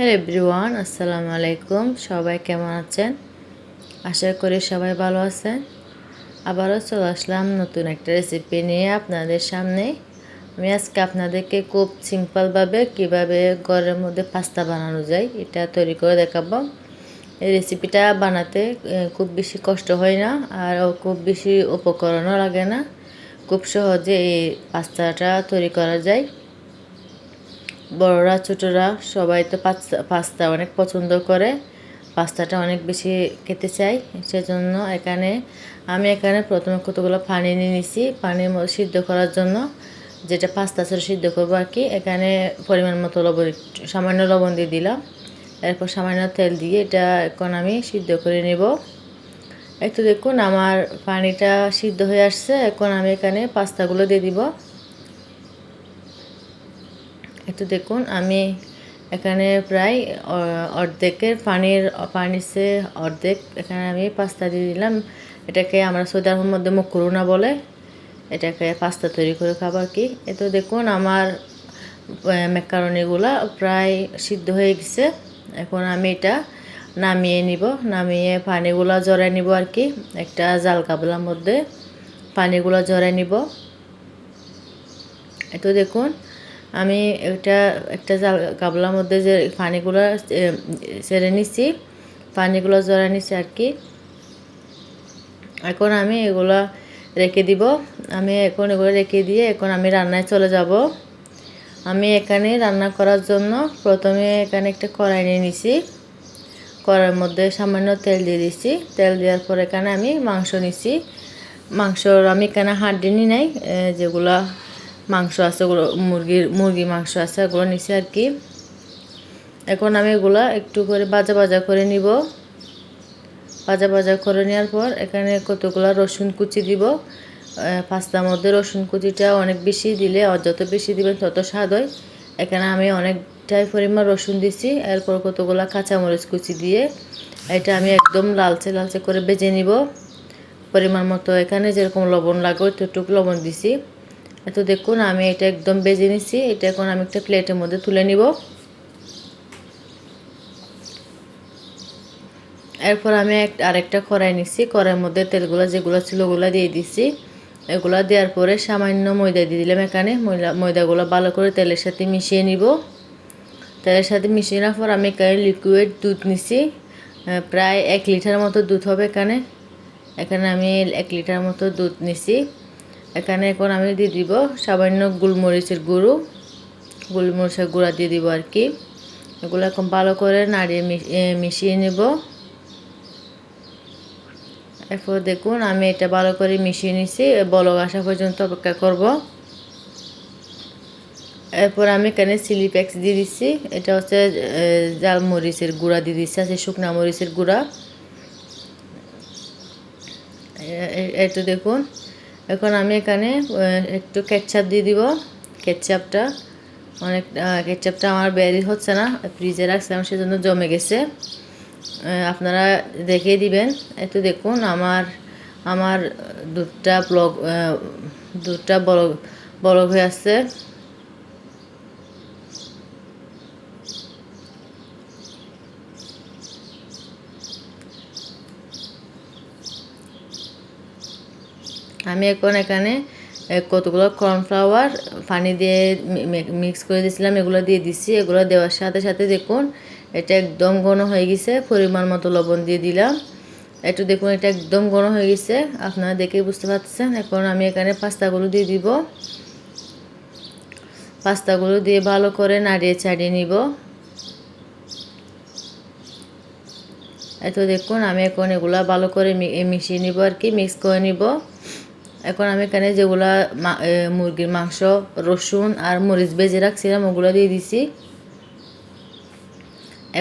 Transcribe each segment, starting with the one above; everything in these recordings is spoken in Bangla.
হ্যালো এভরিওয়ান, আসসালামু আলাইকুম। সবাই কেমন আছেন? আশা করি সবাই ভালো আছেন। আবারও চলে আসলাম নতুন একটা রেসিপি নিয়ে আপনাদের সামনে। আমি আজকে আপনাদেরকে খুব সিম্পলভাবে কিভাবে ঘরের মধ্যে পাস্তা বানানো যায় এটা তৈরি করে দেখাবো। এই রেসিপিটা বানাতে খুব বেশি কষ্ট হয় না, আর খুব বেশি উপকরণও লাগে না। খুব সহজে এই পাস্তাটা তৈরি করা যায়। বড়রা ছোটরা সবাই তো পাস্তা অনেক পছন্দ করে, পাস্তাটা অনেক বেশি খেতে চাই। সেজন্য আমি এখানে প্রথমে কতগুলো পানি নিয়ে নিছি। পানির মধ্যে সিদ্ধ করার জন্য যেটা পাস্তা ছেড়ে সিদ্ধ করবো আর কি। এখানে পরিমাণ মতো লবণ, সামান্য লবণ দিয়ে দিলাম। এরপর সামান্য তেল দিয়ে এটা এখন আমি সিদ্ধ করে নেব। একটু দেখুন আমার পানিটা সিদ্ধ হয়ে আসছে। এখন আমি এখানে পাস্তাগুলো দিয়ে দিব। একটু দেখুন আমি এখানে প্রায় অর্ধেকের পানির চেয়ে অর্ধেক এখানে আমি পাস্তা দিয়ে দিলাম। এটাকে আমরা সৌদি আরবের মধ্যে মকরুনা বলে। এটাকে পাস্তা তৈরি করে খাবার কি। এতো দেখুন আমার ম্যাকারনিগুলো প্রায় সিদ্ধ হয়ে গেছে। এখন আমি এটা নামিয়ে নিব। নামিয়ে পানিগুলো জড়াই নিব আর কি। একটা জাল গাবলার মধ্যে পানিগুলো জড়াই নিব। এতো দেখুন আমি একটা গাবলার মধ্যে যে পানিগুলো ছেড়ে নিচ্ছি, পানিগুলো জড়া নিচ্ছি আর কি। এখন আমি এগুলো রেখে দিব। আমি এখন এগুলো রেখে দিয়ে এখন আমি রান্নায় চলে যাব। আমি এখানে রান্না করার জন্য প্রথমে এখানে একটা কড়াই নিয়ে নিছি। কড়াইয়ের মধ্যে সামান্য তেল দিয়ে দিচ্ছি। তেল দেওয়ার পর এখানে আমি মাংস নিছি। আমি এখানে হাড্ডি নিই নাই, যেগুলা মাংস আছে ওগুলো মুরগি মাংস আছে ওগুলো নিছি আর কি। এখন আমি এগুলা একটু করে ভাজা করে নিব। ভাজা করে নেওয়ার পর এখানে কতগুলো রসুন কুচি দিব। পাস্তার মধ্যে রসুন কুচিটা অনেক বেশি দিলে, যত বেশি দিবেন তত স্বাদ হয়। এখানে আমি অনেকটাই পরিমাণ রসুন দিছি। এরপর কতগুলো কাঁচামরিচ কুচি দিয়ে এটা আমি একদম লালচে করে ভেজে নিব। পরিমাণ মতো এখানে যেরকম লবণ লাগবে ততটুকু লবণ দিছি। এত দেখুন আমি এটা একদম ভেজে নিছি। এটা এখন আমি একটা প্লেটের মধ্যে তুলে নিব। এরপর আমি আরেকটা কড়াই নিচ্ছি। কড়াইয়ের মধ্যে তেলগুলো যেগুলো ছিল ওগুলো দিয়ে দিচ্ছি। এগুলো দেওয়ার পরে সামান্য ময়দা দিয়ে দিলাম। এখানে ময়দাগুলো ভালো করে তেলের সাথে মিশিয়ে নিব। তেলের সাথে মিশিয়ে নেওয়ার পর আমি এখানে লিকুইড দুধ নিচ্ছি। প্রায় 1 লিটার মতো দুধ হবে এখানে। এখানে আমি 1 লিটার মতো দুধ নিচ্ছি। এখানে এখন আমি দিয়ে দিব সামান্য গোলমরিচের গুঁড়া দিয়ে দিব আর কি। এগুলো এখন ভালো করে নাড়িয়ে মিশিয়ে নেব। এরপর দেখুন আমি এটা ভালো করে মিশিয়ে নিচ্ছি। বলক আসা পর্যন্ত অপেক্ষা করব। এরপর আমি এখানে চিলি ফ্লেক্স দিয়ে দিচ্ছি। এটা হচ্ছে জাল মরিচের গুঁড়া দিয়ে দিচ্ছি, আছে শুকনা মরিচের গুঁড়া। একটু দেখুন এখন আমি এখানে একটু কেচাপ দিয়ে দিব। কেচাপটা আমার বেরি হচ্ছে না, ফ্রিজে রাখছিলাম সেজন্য জমে গেছে। আপনারা দেখে দিবেন। একটু দেখুন আমার দুধটা বলক হয়ে আসছে। আমি এখন এখানে কতগুলো কর্নফ্লাওয়ার পানি দিয়ে মিক্স করে দিয়েছিলাম, এগুলো দিয়ে দিচ্ছি। এগুলো দেওয়ার সাথে সাথে দেখুন এটা একদম ঘন হয়ে গেছে। পরিমাণ মতো লবণ দিয়ে দিলাম। একটু দেখুন এটা একদম ঘন হয়ে গেছে, আপনারা দেখে বুঝতে পারছেন। এখন আমি এখানে পাস্তাগুলো দিয়ে দিব। পাস্তাগুলো দিয়ে ভালো করে নাড়িয়ে চাড়িয়ে নিব। এত দেখুন আমি এখন এগুলা ভালো করে মিশিয়ে নিব আর কি, মিক্স করে নিব। এখন আমি এখানে যেগুলা মুরগির মাংস, রসুন আর মরিচ ভেজে রাখছিলাম ওগুলো দিয়ে দিছি।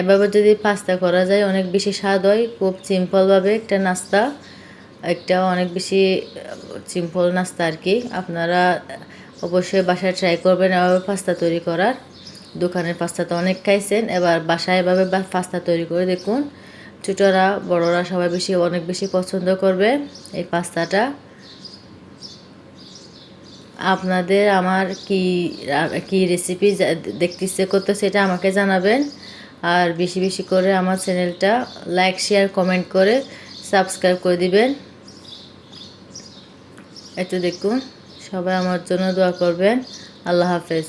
এভাবে যদি পাস্তা করা যায় অনেক বেশি স্বাদ হয়। খুব সিম্পলভাবে একটা নাস্তা, একটা অনেক বেশি সিম্পল নাস্তা আর কি। আপনারা অবশ্যই বাসায় ট্রাই করবেন এভাবে পাস্তা তৈরি করার। দোকানের পাস্তা তো অনেক খাইছেন, এবার বাসায় এভাবে পাস্তা তৈরি করে দেখুন। ছোটরা বড়রা সবাই অনেক বেশি পছন্দ করবে এই পাস্তাটা। আপনাদের আমার কি রেসিপি দেখতে ইচ্ছে করতে সেটা আমাকে জানাবেন। আর বেশি বেশি করে আমার চ্যানেলটা লাইক শেয়ার কমেন্ট করে সাবস্ক্রাইব করে দিবেন। এই তো দেখুন, সবাই আমার জন্য দোয়া করবেন। আল্লাহ হাফেজ।